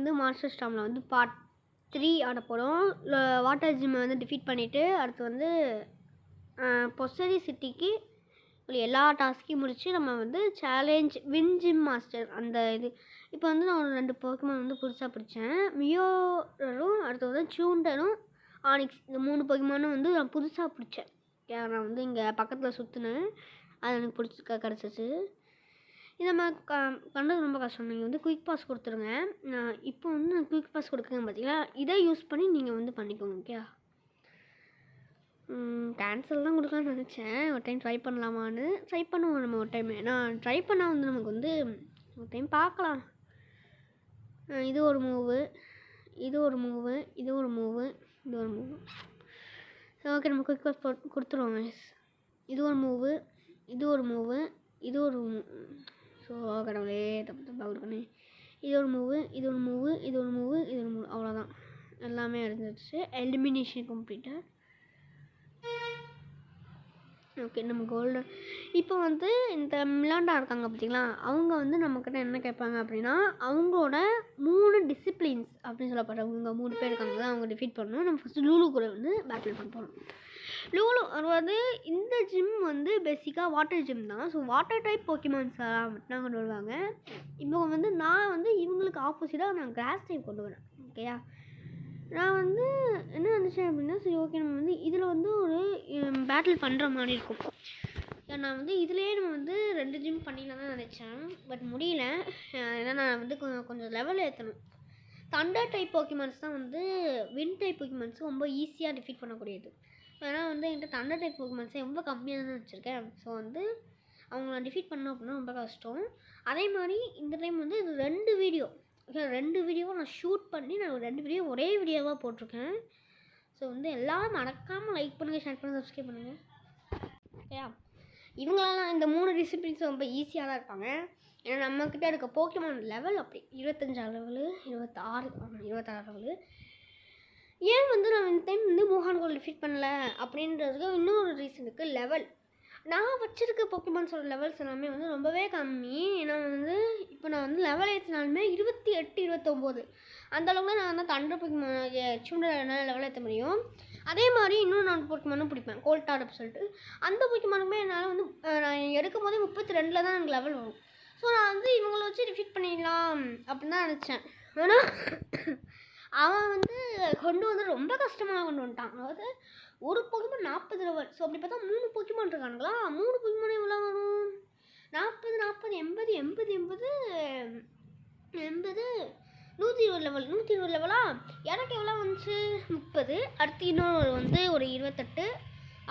வந்து மாஸ்டர் ஸ்டாமில் வந்து பார்ட் 3 ஆட போகிறோம். வாட்டர் ஜிம்மை வந்து டிஃபீட் பண்ணிவிட்டு அடுத்து வந்து பொசரி சிட்டிக்கு எல்லா டாஸ்க்கையும் முடித்து நம்ம வந்து சேலஞ்ச் வின் ஜிம் மாஸ்டர் அந்த இது இப்போ வந்து நான் ஒரு 2 போக்கிமான் வந்து புதுசாக பிடிச்சேன். மியோரும் அடுத்து வந்து சூண்டரும் ஆனிக்ஸ் இந்த 3 போக்கிமானும் வந்து நான் புதுசாக பிடிச்சேன். நான் வந்து இங்கே பக்கத்தில் சுற்றினேன், அது எனக்கு பிடிச்சி கிடச்சிச்சு. இதை நம்ம பண்ணுறது ரொம்ப கஷ்டம். நீங்கள் வந்து குயிக் பாஸ் கொடுத்துருங்க. நான் இப்போ வந்து நான் குயிக் பாஸ் கொடுக்குறேன் பார்த்தீங்களா, இதை யூஸ் பண்ணி நீங்கள் வந்து பண்ணிக்கோங்க. ஓகே, கேன்சல் தான் கொடுக்கலான்னு நினச்சேன். ஒரு டைம் ட்ரை பண்ணலாமான்னு. ட்ரை பண்ணுவோம் நம்ம ஒரு டைம். ஏன்னா ட்ரை பண்ணால் வந்து நமக்கு வந்து ஒரு டைம் பார்க்கலாம். இது ஒரு மூவு, இது ஒரு மூவு, இது ஒரு மூவு, இது ஒரு மூவு. ஓகே, நம்ம குயிக் பாஸ் கொடுத்துருவோம். இது ஒரு மூவு, இது ஒரு மூவு, இது ஒரு ஸோ கடவுளே தப்பாக கொடுக்கணும். இது ஒரு மூவு, இது ஒரு மூவு, இது ஒரு மூவு, இது ஒரு மூவு, அவ்வளோதான். எல்லாமே அடைஞ்சிடுச்சு. எலிமினேஷன் கம்ப்ளீட்டாக. ஓகே, நம்ம கோல்டு. இப்போ வந்து இந்த மிலாண்டா இருக்காங்க பார்த்தீங்களா, அவங்க வந்து நம்மக்கிட்ட என்ன கேட்பாங்க அப்படின்னா, அவங்களோட 3 டிசிப்ளின்ஸ் அப்படின்னு சொல்லப்படுறவங்க 3 பேர் இருக்காங்க, அவங்க டிஃபீட் பண்ணணும். நம்ம ஃபஸ்ட்டு லூலு கூட வந்து பேட்டில் பண்ண போகிறோம். லூலு வந்து இந்த ஜிம் வந்து பேசிக்காக வாட்டர் ஜிம் தான். ஸோ வாட்டர் டைப் போக்கிமான்ஸ் மட்டும் கொண்டு வருவாங்க. இப்போ வந்து நான் வந்து இவங்களுக்கு ஆப்போசிட்டாக நான் கிராஸ் டைப் கொண்டு வரேன். ஓகேயா, நான் வந்து என்ன நினச்சேன் அப்படின்னா, சரி ஓகே நம்ம வந்து இதில் வந்து ஒரு பேட்டில் பண்ணுற மாதிரி இருக்கும். நான் வந்து இதுலேயே நம்ம வந்து 2 ஜிம் பண்ணிடலாம் தான் நினச்சேன். பட் முடியல. ஏன்னா நான் வந்து கொஞ்சம் லெவல் ஏற்றணும். தண்டர் டைப் போக்கிமான்ஸ் தான் வந்து வின் டைப் போக்கிமான்ஸ் ரொம்ப ஈஸியாக டிஃபீட் பண்ணக்கூடியது. ஏன்னா வந்து என்கிட்ட தண்டர் டைப் போக்கிமான்ஸை ரொம்ப கம்மியாக தான் வச்சுருக்கேன். ஸோ வந்து அவங்கள டிஃபீட் பண்ணோம் அப்படின்னா ரொம்ப கஷ்டம். அதே மாதிரி இந்த டைம் வந்து இது 2 வீடியோ, 2 வீடியோவும் நான் ஷூட் பண்ணி நான் 2 வீடியோ ஒரே வீடியோவாக போட்டிருக்கேன். ஸோ வந்து எல்லோரும் மறக்காமல் லைக் பண்ணுங்கள், ஷேர் பண்ணுங்கள், சப்ஸ்கிரைப் பண்ணுங்கள். ஓகேயா, இவங்களெல்லாம் இந்த 3 டிசிப்ளின்ஸ் ரொம்ப ஈஸியாக தான் இருப்பாங்க. ஏன்னா நம்மக்கிட்ட இருக்க போக்கிமான் லெவல் அப்படி 25 லெவலு, 26 லெவலு. ஏன் வந்து நான் இந்த டைம் வந்து மோஹான் கோல் டிஃபீட் பண்ணல அப்படின்றதுக்கு இன்னொரு ரீசன் இருக்குது. லெவல். நான் வச்சுருக்க போக்கிமான்ஸோட லெவல்ஸ் எல்லாமே வந்து ரொம்பவே கம்மி. ஏன்னா வந்து இப்போ நான் வந்து லெவல் ஏற்றினாலுமே 28, 29 அந்தளவுக்கு நான் வந்து தண்டர் போக்கிமான் சூண்டல் லெவல் ஏற்ற முடியும். அதே மாதிரி இன்னும் நான் போக்கிமானும் பிடிப்பேன், கோல்டாட் அப்படின்னு சொல்லிட்டு. அந்த போக்கிமானுமே என்னால் வந்து நான் எடுக்கும் போதே 32 தான் எனக்கு லெவல் வரும். ஸோ நான் வந்து இவங்கள வச்சு டிஃபீட் பண்ணிடலாம் அப்படின்னு தான் நினச்சேன். ஆனால் அவன் வந்து கொண்டு வந்து ரொம்ப கஷ்டமாக கொண்டு வந்துட்டான். அதாவது ஒரு போக்கிமான் 40 லெவல். ஸோ அப்படி பார்த்தா 3 போக்கிமான் இருக்கானுங்களா, 3 போக்கிமான் எவ்வளோ வரும்? 40, 40, 80, 80, 80, 120 லெவல். 120 லெவலா? எனக்கு எவ்வளோ வந்துச்சு? 30. அடுத்து இன்னொரு வந்து ஒரு 28.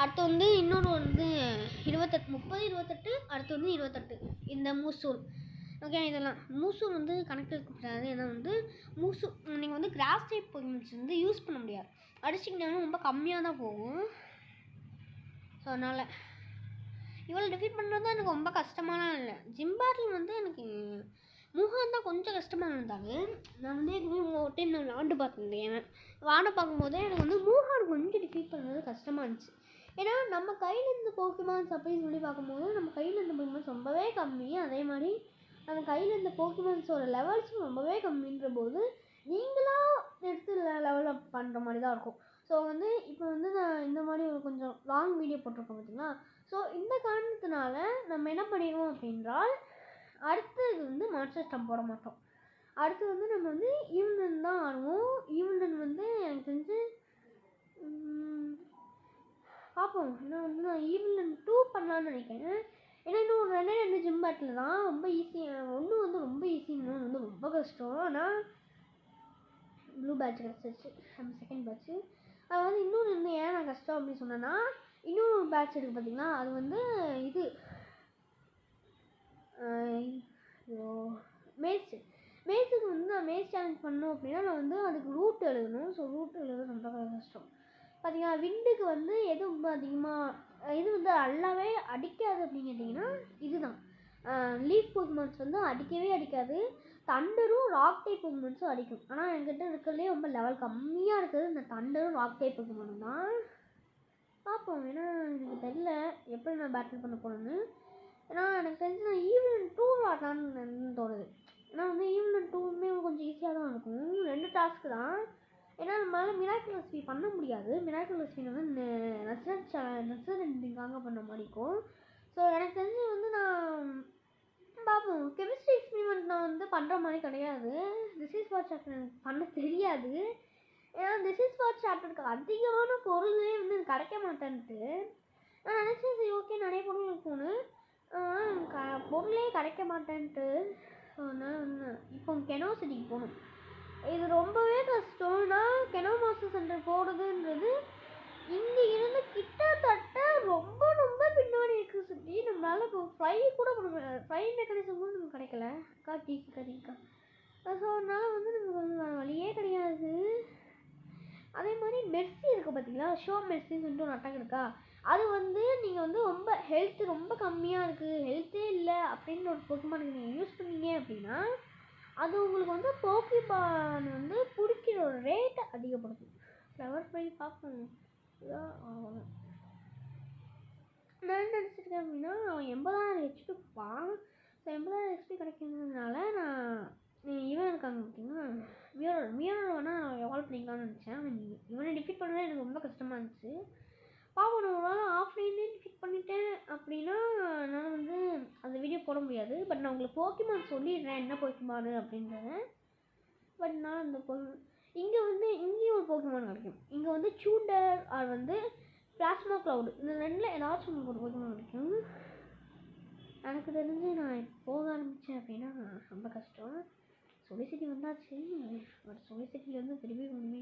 அடுத்து வந்து இன்னொரு வந்து 28, 30, 28. அடுத்து வந்து 28 இந்த மூசூல். ஓகே, இதெல்லாம் மூசூல் வந்து கணக்கு இருக்கக்கூடாது. ஏன்னா வந்து மூசூல் நீங்கள் வந்து கிராஸ் டைப் போக்கிமான்ஸ் வந்து யூஸ் பண்ண முடியாது. அடிச்சிங்கனாலும் ரொம்ப கம்மியாக தான் போகும். ஸோ அதனால் இவ்வளோ டிஃபீட் பண்ணுறது தான் எனக்கு ரொம்ப கஷ்டமாலாம் இல்லை. ஜிம் பேட்டில் வந்து எனக்கு முகம் தான் கொஞ்சம் கஷ்டமாக இருந்தாங்க. நான் வந்து ஒரு டைம் நான் விளாண்டு பார்த்துருந்தேன். விளாண்டு பார்க்கும்போதே எனக்கு வந்து மூஹான் கொஞ்சம் டிஃபீட் பண்ணுறது கஷ்டமாக இருந்துச்சு. ஏன்னா நம்ம கையில் இருந்த போக்கிமான்ஸ் அப்படின்னு சொல்லி பார்க்கும்போது நம்ம கையில் இருந்த போக்கிமான்ஸ் ரொம்பவே கம்மி. அதே மாதிரி நம்ம கையில் இருந்த போக்கிமான்ஸோட லெவல்ஸும் ரொம்பவே கம்மின்ற போது நீங்களாக எடுத்து லெவல் அப் பண்ணுற மாதிரி தான் இருக்கும். ஸோ வந்து இப்போ வந்து நான் இந்த மாதிரி ஒரு கொஞ்சம் லாங் வீடியோ போட்டிருக்கோம் பார்த்தீங்களா. ஸோ இந்த காரணத்தினால நம்ம என்ன பண்ணிடுவோம் அப்படின்றால், அடுத்தது வந்து மாஸ்டர் ஸ்டாம் போட மாட்டோம். அடுத்து வந்து நம்ம வந்து ஈவன் தான் ஆடுவோம். ஈவன் வந்து எனக்கு தெரிஞ்சு பார்ப்போம். ஏன்னா வந்து நான் ஈவன் 2 பண்ணலான்னு நினைக்கிறேன். ஏன்னா இன்னும் ஒரு 2 ஜிம் பேட்டில் தான் ரொம்ப ஈஸி. ஒன்று வந்து ரொம்ப ஈஸி, இன்னொன்று வந்து ரொம்ப கஷ்டம். ஆனால் ப்ளூ பேட்ச் கிடச்சிருச்சு, நம்ம செகண்ட் பேட்ச்சு. அது வந்து இன்னொன்று வந்து ஏன் நான் கஷ்டம் அப்படின்னு சொன்னேன்னா, இன்னொரு பேட்ச் இருக்குது பார்த்தீங்கன்னா, அது வந்து இது மேஸுக்கு வந்து நான் மேஸ் சேலஞ்ச் பண்ணோம் அப்படின்னா நான் வந்து அதுக்கு ரூட் எழுதணும். ஸோ ரூட் எழுதுறது ரொம்ப கஷ்டம். பார்த்தீங்கன்னா விண்டுக்கு வந்து எது ரொம்ப அதிகமாக இது வந்து நல்லாவே அடிக்காது அப்படின்னு கேட்டிங்கன்னா இதுதான். லீஃப் போக்கிமான்ஸ் வந்து அடிக்கவே அடிக்காது. தண்டரும் ராக் டைப் போக்கிமான்ஸும் அடிக்கும். ஆனால் என்கிட்ட இருக்கிறதுலே ரொம்ப லெவல் கம்மியாக இருக்கிறது இந்த தண்டரும் ராக் டைப் போக்கிமானும் தான். பார்ப்போம், ஏன்னா எனக்கு தெரியல எப்படி நான் பேட்டில் பண்ண போகணுன்னு. ஏன்னா எனக்கு தெரிஞ்சு நான் ஈவன் 2 ஆடலான்னு தோணுது. ஏன்னா வந்து ஈவன் 2மே கொஞ்சம் ஈஸியாக தான் இருக்கும். 2 டாஸ்க்கு தான். ஏன்னா நம்மளால் மிராக்கிள் ரெசிபி பண்ண முடியாது. மிராக்கிள் ரெசிபி வந்து நெசரன்காக பண்ண மாதிரி இருக்கும். ஸோ எனக்கு தெரிஞ்சு வந்து நான் பார்ப்போம். கெமிஸ்ட்ரி எக்ஸ்பிரிமெண்ட் நான் வந்து பண்ணுற மாதிரி கிடையாது. திஸ் இஸ் வாட் சாப்டர் எனக்கு பண்ண தெரியாது. ஏன்னா திஸ் இஸ் வாட் சாப்டருக்கு அதிகமான பொருளே வந்து எனக்கு கிடைக்க மாட்டேன்ட்டு நான் நினச்சேன். சரி ஓகே நிறைய பொருள் இருக்கும்னு பொருளே கிடைக்க மாட்டேன்ட்டு. அதனால் வந்து இப்போ கெனோசிட்டிக்கு போகணும். இது ரொம்பவே கஷ்டம்னா கெனோ மாஸ்டர் சென்டர் போடுறதுன்றது இங்கே இருந்து கிட்டத்தட்ட ரொம்ப ரொம்ப பின்னாடி இருக்குது சுற்றி. நம்மளால் இப்போ ஃப்ளை கூட பண்ண முடியாது. ஃப்ளை மெக்கானிசம் கூட நமக்கு கிடைக்கல. கட்டிக்கா ஸோ அதனால் வந்து நமக்கு வந்து வழியே கிடையாது. அதே மாதிரி மெர்சி இருக்குது பார்த்தீங்களா, ஷோ மெர்சின்னு சொல்லிட்டு ஒரு அட்டாக் இருக்கா. அது வந்து நீங்கள் வந்து ரொம்ப ஹெல்த்து ரொம்ப கம்மியாக இருக்குது, ஹெல்த்தே இல்லை அப்படின்னு ஒரு போக்கிமானுக்கு நீங்கள் யூஸ் பண்ணீங்க அப்படின்னா அது உங்களுக்கு வந்து போக்கிமான் வந்து பிடிக்கிற ஒரு ரேட்டை அதிகப்படுத்தும். ஃப்ளவர் ஃப்ரை பார்ப்போம். இதான் நான் நினச்சிருக்கேன் அப்படின்னா அவன் 80,000 ஹெச்பி கொடுப்பான். ஸோ 80,000 ஹெச்பி கிடைக்கிறதுனால நான் இவன் இருக்காங்க பார்த்தீங்கன்னா மியோனோட வேணால் நான் எவால்வ் பண்ணிக்கலாம்னு நினச்சேன். இவனை டிஃபீட் பண்ணுறது எனக்கு ரொம்ப கஷ்டமாக இருந்துச்சு. பாப்போம் நான் ஆஃப்லைன்லேயே டிஃபீட் பண்ணிட்டேன் அப்படின்னா நான் வந்து அந்த வீடியோ போட முடியாது. பட் நான் உங்களுக்கு போக்கிமான் சொல்லிடுறேன் என்ன போக்கிமான் அப்படின்றத. பட் நான் அந்த இங்கே வந்து இங்கேயும் ஒரு போக்கிமான் கிடைக்கும். இங்கே வந்து சூண்டர் அது வந்து பிளாஸ்மா க்ளவுடு இந்த ரெண்டில் ஏதாச்சும் உங்களுக்கு ஒரு போக்கிமான் கிடைக்கும். எனக்கு தெரிஞ்சு நான் போக ஆரம்பித்தேன் அப்படின்னா ரொம்ப கஷ்டம். சொலிசிட்டி வந்தாச்சு. பட் சொலிசிட்டிலேருந்து திரும்பி ஒன்றுமே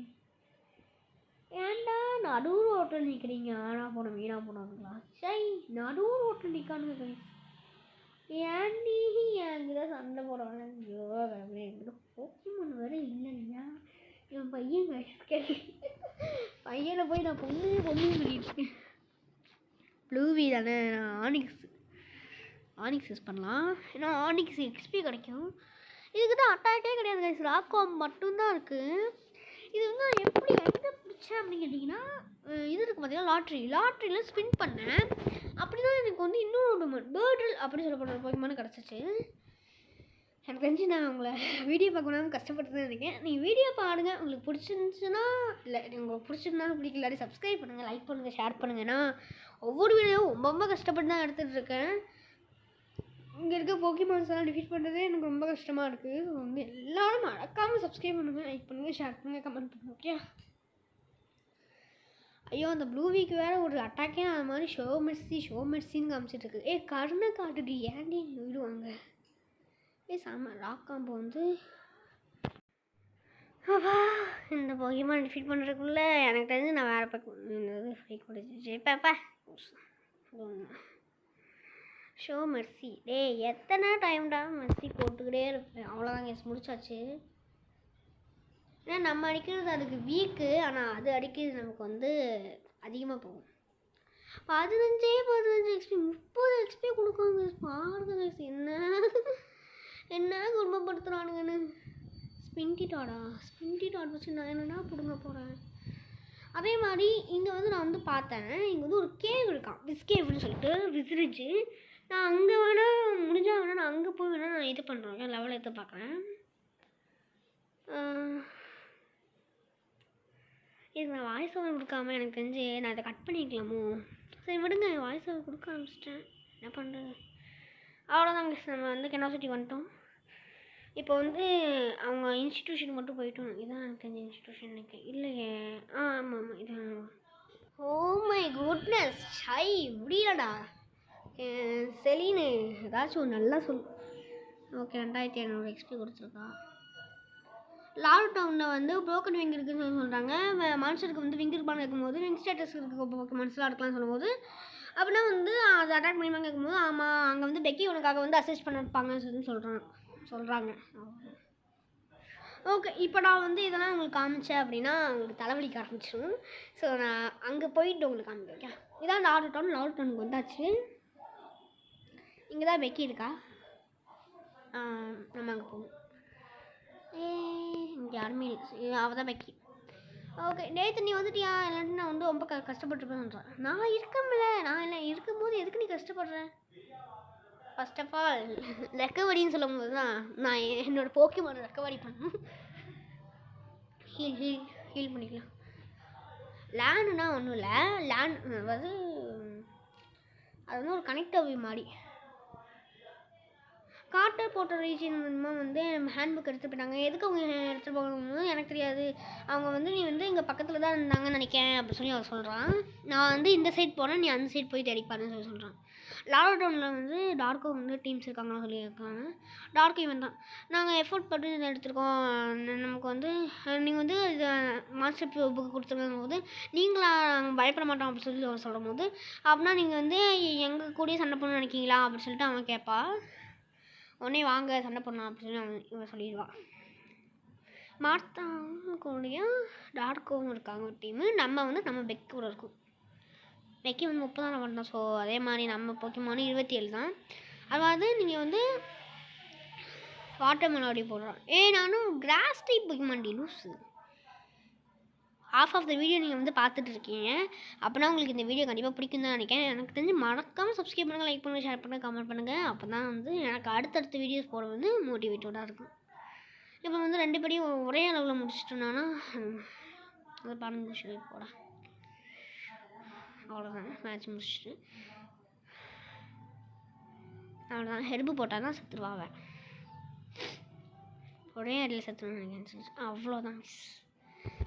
ஏன்டா நடு ரோட்டில் நிற்கிறீங்க. ஆனால் போனோம் வீணாக போனாங்களா சை நடு ரோட்டில் நிற்கானுங்க கைஸ். ஏன்டி என்கிட்ட சண்டை போடுவாங்க. ஐயோ என்கிட்ட போக்கிமான் வேறு இல்லை இல்லையா. என் பையன் பையனை போய் நான் பொண்ணு சொல்லியிருக்கேன். ப்ளூவி தானே நான் ஆனிக்ஸ் யூஸ் பண்ணலாம். ஏன்னா ஆனிக்ஸ் எக்ஸ்பி கிடைக்கும். இதுக்கு தான் அட்டாக்கே கிடையாது கைஸ், ராக்காம் மட்டும்தான் இருக்குது. இது வந்து நான் எப்படி எங்கே பிடிச்சேன் அப்படின்னு கேட்டிங்கன்னா இது இருக்குது பார்த்தீங்கன்னா லாட்ரியில் ஸ்பின் பண்ணேன். அப்படி தான் எனக்கு வந்து இன்னொரு பேர்டில் அப்படின்னு சொல்லப்படுற போக்கிமான் கிடச்சிச்சு. எனக்கு தெரிஞ்சு நான் உங்களை வீடியோ பார்க்கணும் கஷ்டப்பட்டு இருக்கேன். நீங்கள் வீடியோ பாருங்கள், உங்களுக்கு பிடிச்சிருந்துச்சுன்னா இல்லை உங்களுக்கு பிடிச்சிருந்தாலும் பிடிக்கலாடி சப்ஸ்கிரைப் பண்ணுங்கள், லைக் பண்ணுங்கள், ஷேர் பண்ணுங்கன்னா ஒவ்வொரு வீடியோவும் ரொம்ப ரொம்ப கஷ்டப்பட்டு தான் எடுத்துகிட்டு இருக்கேன். இங்கே இருக்க போக்கிமான்ஸ் எல்லாம் டிஃபீட் பண்ணுறதே எனக்கு ரொம்ப கஷ்டமாக இருக்குது. வந்து எல்லோரும் மறக்காமல் சப்ஸ்கிரைப் பண்ணுங்கள், லைக் பண்ணுங்கள், ஷேர் பண்ணுங்கள், கமெண்ட் பண்ணுங்கள். ஓகே. ஐயோ அந்த ப்ளூ வீக் வேறு ஒரு அட்டாக்கே அது மாதிரி ஷோ மெர்சின்னு காமிச்சிட்ருக்கு. கருணை காட்டுக்கு ஏன்டி விடுவாங்க. சாம ராக் காம்போ வந்து இந்த போக்கிமான் டிஃபீட் பண்ணுறதுக்குள்ளே எனக்கு தெரிஞ்சு நான் வேறு பக்கம் ஃப்ரீ கொடுத்துச்சு. இப்போ ஷோ மெர்சி எத்தனை டைம்டா மெர்சி போட்டுக்கிட்டே இருப்பேன். அவ்வளோதான் கேஸ் முடிச்சாச்சு. ஏன்னா நம்ம அடிக்கிறது அதுக்கு வீக்கு, ஆனால் அது அடிக்கிறது நமக்கு வந்து அதிகமாக போகும். 15 எக்ஸ்பி 30 எக்ஸ்பி கொடுக்காங்க பாருங்க கேஸ். என்ன குடும்பப்படுத்துகிறானுங்கன்னு. ஸ்பின்டி டாட் வச்சு நான் என்னென்னா பிடுங்க போகிறேன். அதே மாதிரி இங்கே வந்து நான் வந்து பார்த்தேன், இங்கே வந்து ஒரு கேவ் இருக்கான், விஸ்கேவ்னு சொல்லிட்டு விசிறிச்சு. நான் அங்கே வேணால் முடிஞ்சால் வேணால் நான் அங்கே போய் வேணால் நான் இது பண்ணுறேன், என் லெவலில் எடுத்து பார்க்குறேன். இது நான் வாய்ஸ் ஓவர் கொடுக்காம எனக்கு தெரிஞ்சு நான் இதை கட் பண்ணிக்கலாமோ. சரி விடுங்க, வாய்ஸ் ஓவர் கொடுக்க ஆரம்பிச்சிட்டேன், என்ன பண்ணுறது. அவ்வளோதாங்க, நம்ம வந்து கெனாசிட்டி வந்துட்டோம். இப்போ வந்து அவங்க இன்ஸ்டிடியூஷன் மட்டும் போயிட்டோம். இதான் எனக்கு தெரிஞ்ச இன்ஸ்டிடியூஷன் எனக்கு இல்லையே. ஆமாம் இதான். ஓ மை குட்னஸ் சை முடியலடா. செலீனு ஏதாச்சும் ஒரு நல்லா சொல். ஓகே 2500 எக்ஸ்பி கொடுத்துருக்கா. லாக்டவுனில் வந்து ப்ரோக்கன் விங் இருக்குதுன்னு சொல்கிறாங்க. மனுஷருக்கு வந்து விங் இருப்பான்னு கேட்கும்போது விங் ஸ்டேட்டஸ் இருக்க மனுஷெலாம் எடுக்கலாம்னு சொல்லும்போது அப்படின்னா வந்து அது அட்டாக் பண்ணிப்பாங்க கேட்கும்போது ஆமாம் அங்கே வந்து பெக்கி உனக்காக வந்து அசிஸ்ட் பண்ணிருப்பாங்கன்னு சொல்கிறாங்க. ஓகே, இப்போ நான் வந்து இதெல்லாம் உங்களுக்கு காமிச்சேன் அப்படின்னா உங்களுக்கு தலைவலிக்க ஆரம்பிச்சிடும். ஸோ நான் அங்கே போயிட்டு உங்களுக்கு காமிக்க. இதான் லாக்டவுனுக்கு வந்தாச்சு. இங்கே தான் பெக்கி இருக்கா. நம்ம அங்கே போகணும். இங்கே யாருமே இல்லை, அவள் தான் பெக்கி. ஓகே, நேற்று நீ வந்துட்டியா? இல்லாட்டி நான் வந்து ரொம்ப கஷ்டப்பட்டுருப்பேன் சொல்கிறேன். நான் இருக்கும்போது எதுக்கு நீ கஷ்டப்படுற? ஃபர்ஸ்ட் ஆஃப் ஆல் ரெக்கவரின்னு சொல்லும்போது தான் நான் என்னோடய போக்கிமான் ரெக்கவரி பண்ணணும். ஹீல் பண்ணிக்கலாம். லேண்டுனா ஒன்றும் இல்லை, லேண்ட் அதாவது அது வந்து ஒரு கனெக்டவி மாதிரி. காட்டை போட்ட ரீஜன் வந்து ஹேண்ட் புக் எடுத்துகிட்டு போயிட்டாங்க. எதுக்கு அவங்க எடுத்துகிட்டு போகணும்னு எனக்கு தெரியாது. அவங்க வந்து நீ வந்து இங்கே பக்கத்தில் தான் இருந்தாங்கன்னு நினைக்கிறேன் அப்படின்னு சொல்லி அவன் சொல்கிறான். நான் வந்து இந்த சைட் போனேன், நீ அந்த சைட் போய் தேடிப்பாருன்னு சொல்லி சொல்கிறான். லாக்டவுனில் வந்து டார்க்கோ வந்து டீம்ஸ் இருக்காங்கன்னு சொல்லியிருக்காங்க. டார்க் இவன் தான் நாங்கள் எஃபோர்ட் பண்ணி இதை எடுத்துருக்கோம், நமக்கு வந்து நீங்கள் வந்து இதை மாஸ்டர் புக்கு கொடுத்துருக்கும் போது நீங்களா பயப்பட மாட்டோம் அப்படின்னு சொல்லி அவன் சொல்லும் போது, அப்படின்னா நீங்கள் வந்து எங்கள் கூடயே சண்டை பண்ணணும்னு நினைக்கிங்களா அப்படின்னு சொல்லிட்டு அவன் கேட்பா. உடனே வாங்க சண்டை பண்ணலாம் அப்படின்னு இவன் சொல்லிடுவான். மார்த்தாவும் கூடயும் டார்க்கும் இருக்காங்க ஒரு டீமு. நம்ம வந்து நம்ம பெக் கூட இருக்கோம். பெக்கி வந்து 30 தான் பண்ணோம். ஸோ அதே மாதிரி நம்ம போக்கிமானு 27 தான். அதாவது நீங்கள் வந்து வாட்டர் மெலோடி போடுறோம். நானும் கிராஸ் டைப் போக்கிமான்டி லூஸு. ஆஃப் த வீடியோ நீங்கள் வந்து பார்த்துட்டு இருக்கீங்க. அப்படின்னா உங்களுக்கு இந்த வீடியோ கண்டிப்பாக பிடிக்கும் தான் நினைக்கிறேன். எனக்கு தெரிஞ்சு மறக்காமல் சப்ஸ்கிரைப் பண்ணுங்கள், லைக் பண்ணுங்கள், ஷேர் பண்ணுங்கள், கமெண்ட் பண்ணுங்கள். அப்போ தான் வந்து எனக்கு அடுத்தடுத்த வீடியோஸ் போட வந்து மோட்டிவேட்டடாக இருக்கும். இப்போ வந்து 2 பேரையும் ஒரே அளவில் முடிச்சிட்டோன்னா அதை 12 நிமிஷம் போட அவ்வளோதான். மேட்ச் முடிச்சுட்டு அவ்வளோதான். ஹெர்பு போட்டால் தான் செத்துருவாங்க. ஒரே அடியில் செத்துருன்னு நினைக்கிறேன். அவ்வளோதான்.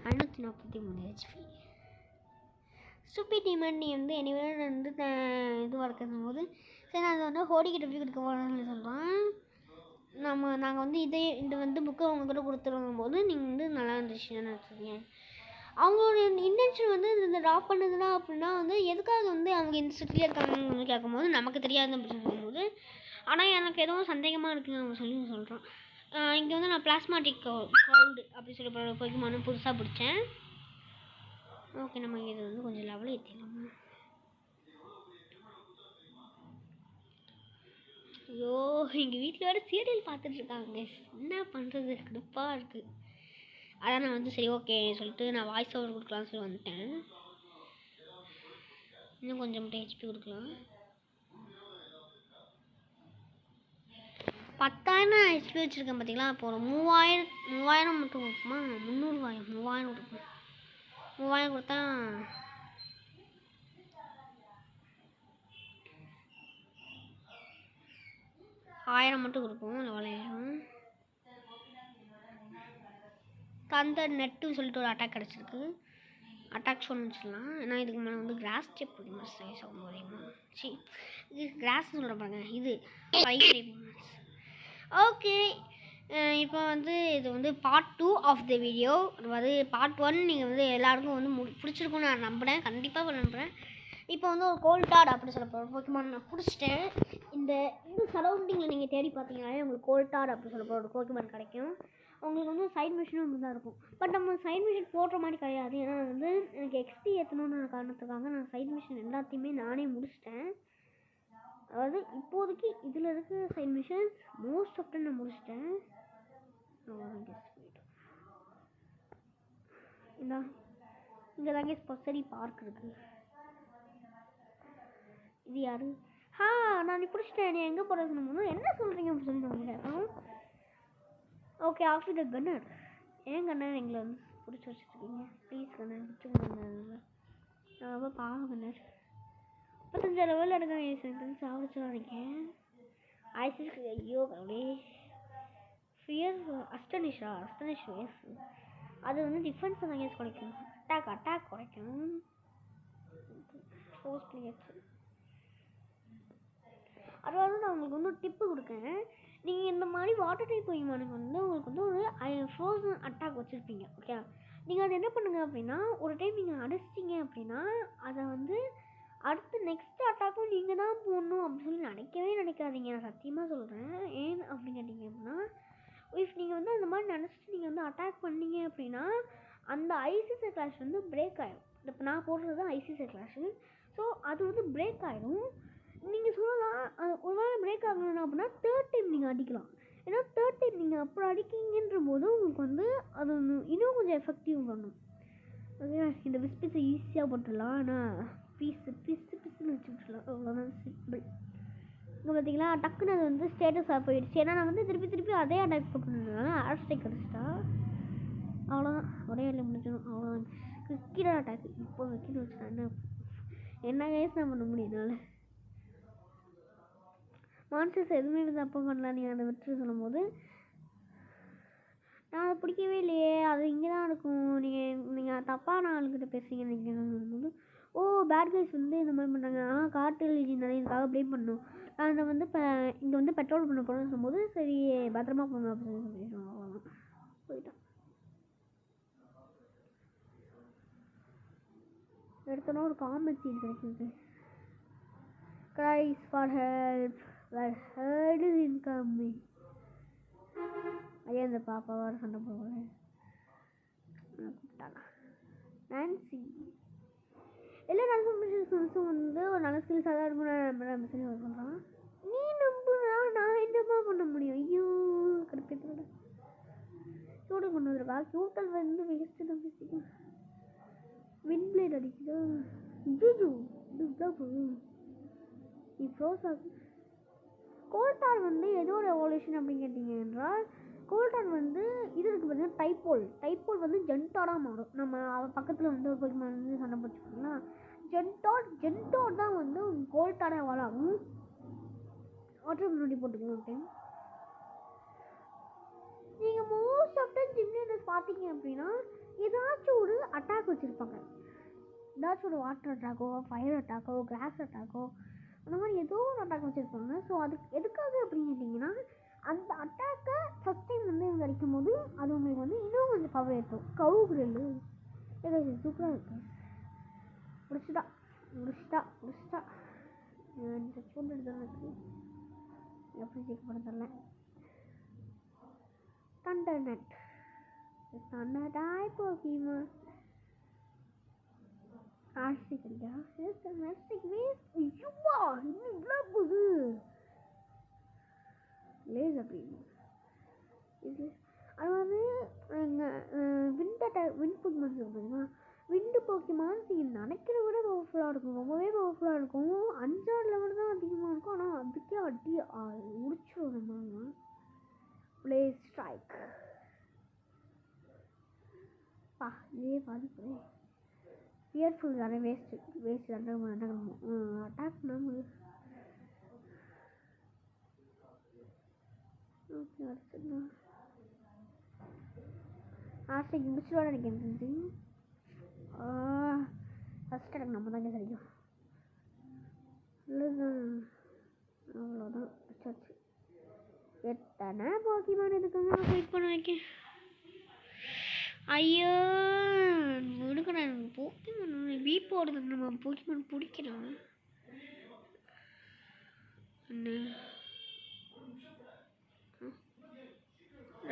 543 HP. ஸ்டூபிட் டீமன் நீ வந்து என்னையோட வந்து இதுவாக இருக்கும் போது சரி நான் அதை வந்து ஹோடிக்கிட்ட போய் கொடுக்க போகிறேன்னு சொல்கிறான். நாங்கள் வந்து இது வந்து புக்கை அவங்கக்கிட்ட கொடுத்துருக்கும் போது நீங்கள் வந்து நல்லா இருந்துச்சுன்னு நினச்சிருக்கீங்க. அவங்களோட இன்டென்ஷன் வந்து இந்த ட்ராப் பண்ணதுனா அப்படின்னா வந்து எதுக்காக வந்து அவங்க இந்த சிட்டியில் இருக்காங்கன்னு கேட்கும்போது நமக்கு தெரியாது அப்படின்னு சொல்லும்போது, ஆனால் எனக்கு எதுவும் சந்தேகமாக இருக்குன்னு அவங்க சொல்கிறான். இங்கே வந்து நான் பிளாஸ்மாட்டிக் க்ரௌடு அப்படி சொல்லி போய்க்குமானு புதுசாக பிடிச்சேன். ஓகே, நம்ம இது வந்து கொஞ்சம் லெவலில் ஏற்றிடலாமா? ஐயோ, எங்கள் வீட்டில் வேறு சீரியல் பார்த்துட்ருக்காங்க. என்ன பண்ணுறது, கடுப்பாக இருக்குது. அதான் நான் வந்து சரி ஓகே சொல்லிட்டு நான் வாய்ஸ் ஓவர் கொடுக்கலான்னு சொல்லி வந்துட்டேன். இன்னும் கொஞ்சம் மட்டும் ஹெச்பி கொடுக்கலாம். 10,000 ஹெச்பி வச்சுருக்கேன் பார்த்தீங்களா. அப்போ ஒரு 3000 மட்டும் கொடுக்குமா? 3000 கொடுக்கும். 3000 கொடுத்தா 1000 மட்டும் கொடுக்கும். லெவலாயிரும். தந்தர் நெட்டுன்னு சொல்லிட்டு ஒரு அட்டாக் கிடச்சிருக்கு. அட்டாக் சொல்லணும்னு சொல்லலாம். ஏன்னா இதுக்கு மேலே வந்து கிராஸ் ஸ்டெப் பிடிக்குமா சைஸ் ஆகும் போதேமா. சரி, இது கிராஸ்ன்னு சொல்கிற பாருங்க. இது ஓகே. இப்போ வந்து இது வந்து பார்ட் 2 ஆஃப் த வீடியோ. அதாவது பார்ட் 1 நீங்கள் வந்து எல்லாருக்கும் வந்து பிடிச்சிருக்குன்னு நான் நம்புகிறேன், கண்டிப்பாக நம்புகிறேன். இப்போ வந்து ஒரு கோல்டாட் அப்படி சொல்ல போகிறோம் போக்கிமான் நான் பிடிச்சிட்டேன். இந்த சரௌண்டிங்கில் நீங்கள் தேடி பார்த்தீங்கன்னாலே உங்களுக்கு கோல்டாட் அப்படி சொல்ல போகிற ஒரு போக்கிமான் கிடைக்கும். உங்களுக்கு வந்து சைட் மிஷினும் இப்படி தான் இருக்கும். பட் நம்ம சைட் மிஷின் போடுற மாதிரி கிடையாது. ஏன்னா வந்து எனக்கு எக்ஸ்பி ஏற்றணும்னு காரணத்துக்காக நான் சைட் மிஷின் எல்லாத்தையுமே நானே முடிச்சிட்டேன். அதாவது இப்போதைக்கு இதில் இருக்க side mission most of time நான் முடிச்சிட்டேன். இங்கே தாங்க ஸ்பெஷலி பார்க் இருக்குது. இது யாரு? நான் பிடிச்சிட்டேன். நீ எங்கே போகிறதுன்னு என்ன சொல்கிறீங்க அப்படின்னு சொல்லி நான் கேட்பேன். ஓகே, ஆஃப்டர் கன்னர். ஏன் கன்னர் எங்களை வந்து பிடிச்சி வச்சுருக்கீங்க? ப்ளீஸ் கன்னர் பிடிச்சிக்கோங்க. நான் ரொம்ப பாவம் கன்னர். 35 லெவலில் இருக்க சென்டென்ஸ் ஆகிடுச்சு நினைக்கிறேன். ஐசிஸ் ஐயோ அப்படியே ஃபியர் அஸ்டனிஷ் எஸ். அது வந்து டிஃபென்ஸ் தான் எஸ் குறைக்கும். அட்டாக் குறைக்கும். Force players. அதாவது நான் உங்களுக்கு வந்து ஒரு டிப்பு கொடுக்கேன். நீங்கள் இந்த மாதிரி வாட்டர் டைப் போய்மானுக்கு வந்து உங்களுக்கு வந்து ஒரு ஃப்ரோசன் அட்டாக் வச்சுருப்பீங்க. ஓகே, நீங்கள் அதை என்ன பண்ணுங்கள் அப்படின்னா ஒரு டைம் நீங்கள் அடிச்சிட்டிங்க அப்படின்னா அதை வந்து அடுத்து நெக்ஸ்ட் அட்டாக்கும் நீங்கள் தான் போடணும் அப்படின்னு சொல்லி நினைக்காதீங்க. நான் சத்தியமாக சொல்கிறேன். ஏன் அப்படின்னு கேட்டிங்க அப்படின்னா இஃப் நீங்கள் வந்து அந்த மாதிரி நினச்சிட்டு நீங்கள் வந்து அட்டாக் பண்ணீங்க அப்படின்னா அந்த ஐசிசி கிளாஷ் வந்து பிரேக் ஆகிடும். இப்போ நான் போடுறது ஐசிசி கிளாஷு. ஸோ அது வந்து பிரேக் ஆகிடும். நீங்கள் சொல்லலாம் ஒரு வேளை பிரேக் ஆகணும் அப்படின்னா 3rd டைம் நீங்கள் அடிக்கலாம். ஏன்னா 3rd டைம் நீங்கள் அப்புறம் அடிக்கிங்கன்ற போது உங்களுக்கு வந்து அது இன்னும் கொஞ்சம் எஃபெக்டிவ் பண்ணும். ஓகே, இந்த விஸ்பிஸை ஈஸியாக போட்டுடலாம். ஆனால் பீஸுன்னு வச்சு விட்டுலாம். அவ்வளோதான், சிம்பிள். இங்கே பார்த்தீங்களா டக்குன்னு அது வந்து ஸ்டேட்டஸாக போயிடுச்சு. ஏன்னா நான் வந்து திருப்பி அதே அட்டாக் போட்டுருந்ததுனால ஹேஷ்டேக் கிடச்சிட்டா அவ்வளோதான். ஒரே வேலை முடிஞ்சிடும் அவ்வளோதான். கிரிக்கெட் அட்டாக் இப்போ கிரிக்கெட் வச்சுட்டா என்ன கேஸ் நான் பண்ண முடியும் என்னால். மான்ஸ்டர்ஸ் எதுவுமே வந்து அப்போ பண்ணலாம். நீங்கள் அதை விட்டு சொல்லும்போது நான் அதை பிடிக்கவே இல்லையே, அது இங்கே தான் இருக்கும், நீங்கள் தப்பான ஆளுக்கிட்ட பேசுகிறீங்க நீங்கள் சொல்லும்போது ஓ பேட் கைஸ் வந்து இந்த மாதிரி பண்ணுறாங்க. கார்ட்டல் நிறைய இதுக்காக ப்ளேம் பண்ணணும். நான் வந்து இப்போ இங்கே வந்து பெட்ரோல் பண்ண போகிறேன்னு சொல்லும்போது சரி பத்திரமா போங்க அப்படின்னு சொல்லி அவ்வளோதான் போயிட்டான். எடுத்தோன்னா ஒரு காமெடி சீன் கிடைக்குது. cries for help where heard is incoming. ஐயா இந்த பாப்பாவோட சண்டை போடுவேன் கூப்பிட்டாங்க நான்சி. எல்லா நல்ல மிஷன்ஸும் வந்து ஒரு நல்ல ஸ்கில்ஸாக தான் இருக்கும். நான் மிஷன் சொல்கிறான் நீ நம்புனா நான் என்னமா பண்ண முடியும். ஐயோ கடுப்பேற்றோட சூடு கொண்டு வந்துருக்கா. கியூட்டல் வந்து வேஸ்ட்டு தான் பேசிக்கலாம். வின் பிளேட் அடிக்குதா ஜூஜு இதுதான் போதும். நீ க்ளோஸ் ஆகும். கோல்டார் வந்து ஏதோ ஒரு எவல்யூஷன் அப்படின்னு கேட்டிங்க என்றால் கோல்டார் வந்து இது இருக்குது பார்த்தீங்கன்னா டைப்போல் வந்து ஜென்டாடாக மாறும். நம்ம அவன் பக்கத்தில் வந்து ஒரு போய்க்கு வந்து சண்டை போச்சுக்கோங்களா ஜென்டாட் தான் வந்து கோல்டாடாக வளாகும். வாட்டர் முன்னாடி போட்டுக்கலாம் டைம். நீங்கள் மோஸ்ட் ஆஃப் டைம் ஜிம்னேட்டர்ஸ் பார்த்தீங்க அப்படின்னா ஏதாச்சும் ஒரு அட்டாக் வச்சுருப்பாங்க. ஏதாச்சும் ஒரு வாட்டர் அட்டாக்கோ ஃபயர் அட்டாக்கோ கிராஸ் அட்டாக்கோ அந்த மாதிரி ஏதோ ஒரு அட்டாக் வச்சுருப்பாங்க. ஸோ அதுக்கு எதுக்காக அப்படின்னு கேட்டிங்கன்னா அந்த அட்டாக்கை ஃபஸ்ட் டைம் வந்து இவங்க அடிக்கும் போது அது உங்களுக்கு வந்து இன்னும் கொஞ்சம் பவர் ஏற்றும். கவு கிரில்லு சூப்பராக இருக்கு. முடிச்சுட்டா இந்த சூடு எடுத்து இருக்கு எப்படி சேர்க்கப்பட தரல. தண்டர்நெட் தண்டர்டாய் போகிமா ஆர்சிக் இல்லையா ஆர்சிக் வேஸ்ட் ஐயோவா இன்னும் இவ்வளோ போகுது லேஸ் அப்படின்னு இது. அது வந்து விண்ட் போக்கிமான்ஸ் இருக்குதுங்களா விண்டு போக்கிமான்ஸ் நீங்கள் நினைக்கிறத விட பவர்ஃபுல்லாக இருக்கும். ரொம்பவே பவர்ஃபுல்லாக இருக்கும். 5-6 லெவல் தான் அதிகமாக இருக்கும். ஆனால் அதுக்கே அடி முடிச்சிடும் நம்ம ப்ளே ஸ்ட்ரைக் இதே பாதிப்பு ஃபியர்ஃபுல் தானே வேஸ்ட் அட்டாக் நம்ம ஓகே அடுத்து ஆர்சிக் முடிச்சுடா நினைக்கிறேன். ஃபஸ்ட் அட்டாக் நம்ம தாங்க கிடைக்கும். அவ்வளோதான் வச்சாச்சு. எத்தனை போக்கிமான் இருக்குங்க வெயிட் பண்ண வைக்கேன். ஐயோ முடுக்கணும் போக்கிமான் பீ போடுறது நம்ம போக்கிமான் பிடிக்கிறோம்.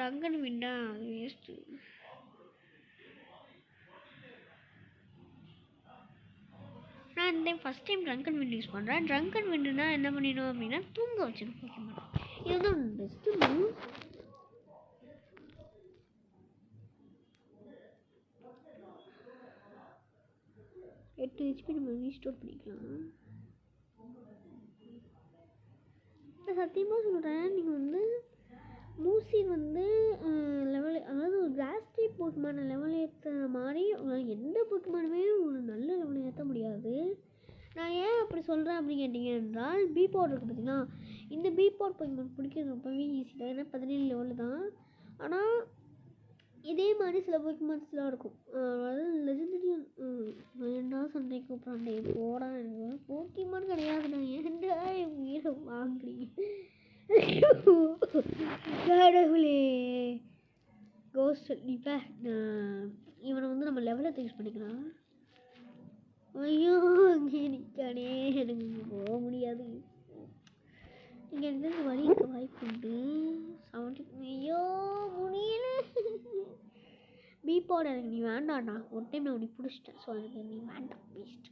ரங்கன் விண்டா அது வேஸ்ட்டு. நான் இந்த first time drunken wind use பண்ணுறேன். ட்ரங்கன் விண்டுனா என்ன பண்ணிடணும் அப்படின்னா தூங்க வச்சிடும் போக்கிமான். இது வந்து ஒரு பெஸ்ட்டு மூவ். எட்டு ஹெச்பி நம்ம ரீஸ்டோர் பண்ணிக்கலாம். சத்தியமாக சொல்கிறேன் நீங்கள் வந்து மூசி வந்து லெவல் அதாவது ஒரு கிராஸ் டைப் போக்கிமான லெவல் ஏற்றுற மாதிரி எந்த போக்கிமானுமே ஒரு நல்ல லெவலில் ஏற்ற முடியாது. நான் ஏன் அப்படி சொல்கிறேன் அப்படின்னு கேட்டிங்க என்றால் பீ பவர் இருக்குது பார்த்தீங்கன்னா இந்த பீ பவர் போக்கிமான் பிடிக்கிறது ரொம்பவே ஈஸி தான். ஏன்னா 17 லெவலில் தான். ஆனால் இதே மாதிரி சில போக்கிமான்ஸ்லாம் இருக்கும். அதாவது லெஜெண்டரி வேண்டா சண்டை கூப்பிட்றாண்டே போடா எனக்கு போக்கிமான் கிடையாது. நான் ஏன்டா என் உயிரை வாங்குறீங்க கடவுளே. கோஸ்ட் இப்போ இவனை வந்து நம்ம லெவலை யூஸ் பண்ணிக்கலாம். ஐயோ இங்கே நிற்கானே எனக்கு போக முடியாது. இங்கே இருந்து வழி இருக்க வாய்ப்பு உண்டு. 70 ஐயோ முடியல. பீப்போட எனக்கு நீ வேண்டாண்ணா. ஒரு டைம் நான் உனக்கு பிடிச்சிட்டேன். ஸோ எனக்கு நீ வேண்டாம் வேஸ்ட்.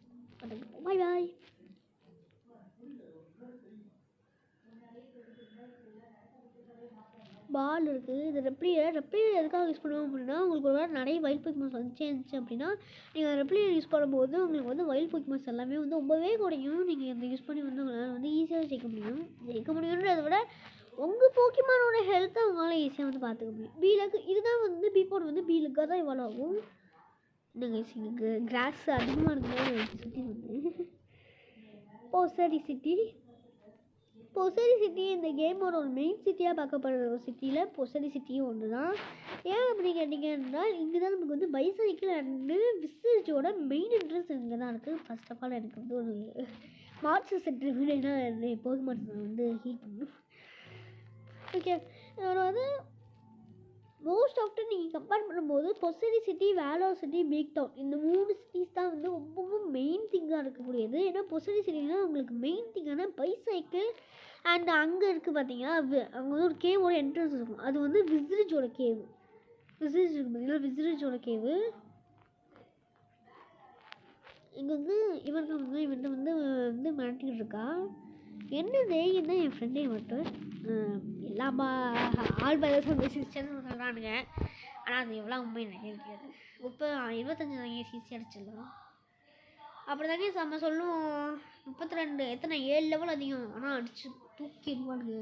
பாய் பாய். பால் இருக்குது. இந்த ரெப்ளியர் எதுக்காக யூஸ் பண்ணுவோம் அப்படின்னா, உங்களுக்கு ஒரு வேளை நிறைய வைல்ட் போக்கிமான்ஸ் இருந்துச்சு அப்படின்னா, நீங்கள் ரெப்ளியர் யூஸ் பண்ணும்போது உங்களுக்கு வந்து வைல்ட் போக்கிமான்ஸ் எல்லாமே வந்து ரொம்பவே குறையும். நீங்கள் இந்த யூஸ் பண்ணி வந்து உங்களால் வந்து ஈஸியாக ஜெயிக்க முடியுன்றதை விட உங்கள் போக்கிமானோட ஹெல்த்தை உங்களால் ஈஸியாக வந்து பார்த்துக்க முடியும். பீலக்கு இதுதான் வந்து பீப்போர்ட் வந்து பீலுக்காக தான் இவ்வளோ ஆகும். இன்னுங்க கிராஸ் அதிகமாக இருக்கும்போது சுற்றி வந்து பொசரி சிட்டி இந்த கேமோட ஒரு மெயின் சிட்டியாக பார்க்கப்படுற ஒரு சிட்டியில் பொசரி சிட்டியும் ஒன்று தான். ஏன் அப்படி கேட்டிங்கன்னா, இங்கே தான் நமக்கு வந்து பைசைக்கிள் அண்டு விசிஜோட மெயின் என்ட்ரன்ஸ் இங்கே தான் இருக்குது. ஃபர்ஸ்ட் ஆஃப் ஆல் எனக்கு வந்து ஒரு மார்க்ஸ் சென்டர் வீடுனா போகிமான்ஸ் வந்து ஹீட் பண்ணணும். ஓகே, வந்து மோஸ்ட் ஆஃப்டர் நீங்கள் கம்பேர் பண்ணும்போது பொசரி சிட்டி, வேலோர் சிட்டி, பிக் டவுன் இந்த 3 சிட்டிஸ் தான் வந்து ரொம்பவும் மெயின் திங்காக இருக்கக்கூடியது. ஏன்னா பொசரி சிட்டினா உங்களுக்கு மெயின் திங்கான பைசைக்கிள் அண்ட் அங்கே இருக்குது பார்த்தீங்கன்னா, அங்கே வந்து ஒரு கேவோட என்ட்ரன்ஸ் இருக்கும். அது வந்து விசிரிஜோட கேவு. விசிரிஜ் இருக்குது பார்த்தீங்கன்னா, விசிரிஜோட கேவு. இங்கே வந்து இவன்ட்டு வந்து மிரட்டிக்கிட்டு இருக்கா. என்ன தைரியம் தான் என் ஃப்ரெண்டே மட்டும் எல்லா ஆள் பதில் சிரிச்சேன்னு சொல்கிறானுங்க. ஆனால் அது எவ்வளோ உண்மை எனக்கு தெரியாது. இப்போ 25 தாங்க சிசி அடிச்சிடலாம். அப்படி தாங்க நம்ம சொல்லுவோம் 32 எத்தனை 7 லெவல் அதிகம். ஆனால் அடிச்சு தூக்கிடுவானுங்க.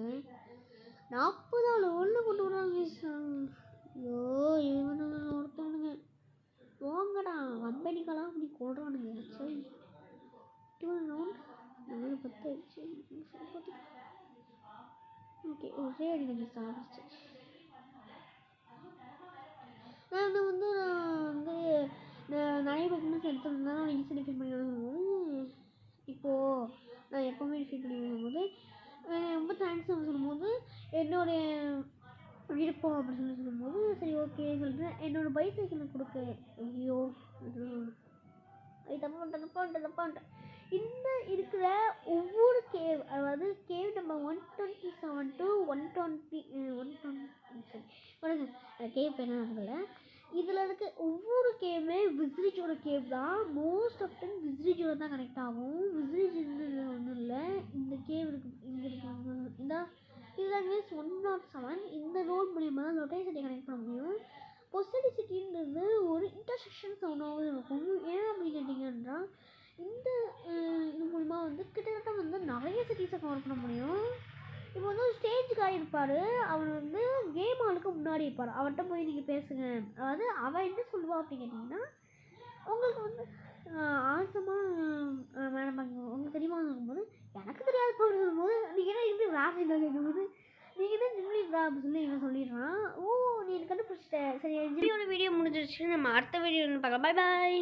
40 லெவலில் கொண்டு வராங்க. ஐயோ இவனுங்க ஒருத்தவனுங்க போங்கடா கம்பெனிக்கெல்லாம் அப்படி கொள்றானுங்க. சரி 12 ரவுண்ட் 10 ஆயிடுச்சு. ஓகே ஒரே அடி கொஞ்சம் சாப்பிடுச்சு. நான் வந்து நிறைய பக்கமாக எடுத்துருந்தாலும் ஈஸியாக டிஃபீட் பண்ணி வரும்போது, இப்போது நான் எப்போவுமே டிஃபீட் பண்ணி வரும்போது ரொம்ப தேங்க்ஸ் நம்ம சொல்லும்போது என்னுடைய விருப்பம் அப்படின்னு சொல்லும்போது சரி ஓகே சொல்லிட்டு என்னோடய பைசைக்கிளை கொடுக்க. ஐயோ அது தப்பான்ட்டேன். இந்த இருக்கிற ஒவ்வொரு கேவ், அதாவது கேவ் நம்பர் 127 to 120 கேவ் பேர் நடக்கல. இதில் இருக்க ஒவ்வொரு கேவுமே விசிரிஜோட கேவ் தான். மோஸ்ட் ஆஃப் டைம் விசிரிஜோட தான் கனெக்ட் ஆகும். விசிரிஜ் ஒன்றும் இல்லை. இந்த கேவ் இருக்குது, இங்கே இருக்காங்க. இதுதான் 107. இந்த ரோட் மூலியமாக தான் லொட்டை சிட்டியை கனெக்ட் பண்ண முடியும். பொசரி சிட்டின்றது ஒரு இன்டர்செக்ஷன் சவுண்டாகவும் இருக்கும். ஏன் அப்படி கேட்டிங்கன்னா, இந்த இது மூலிமா வந்து கிட்டத்தட்ட வந்து நிறைய சிட்டிஸை கவர் பண்ண முடியும். இப்போ வந்து ஒரு ஸ்டேஜுக்காக இருப்பார். அவர் வந்து கேம் ஆளுக்கு முன்னாடி இருப்பார். அவர்கிட்ட போய் நீங்கள் பேசுங்க. அதாவது அவள் என்ன சொல்லுவா அப்படின்னு கேட்டிங்கன்னா, உங்களுக்கு வந்து ஆசமாக மேடம் உங்களுக்கு தெரியுமா சொல்லும்போது எனக்கு தெரியாது சொல்லும்போது நீங்கள் என்ன இருந்து வேறு கேட்கும்போது நீங்கள் தான் ஜிம்லிங்களா அப்படின்னு சொல்லி இவன் சொல்லிடுறான். ஓ நீ எனக்கு கண்டுபிடிச்சிட்ட. சரி வீடியோ முடிஞ்சிருச்சு. நம்ம அடுத்த வீடியோ பார்க்கலாம். பாய் பாய்.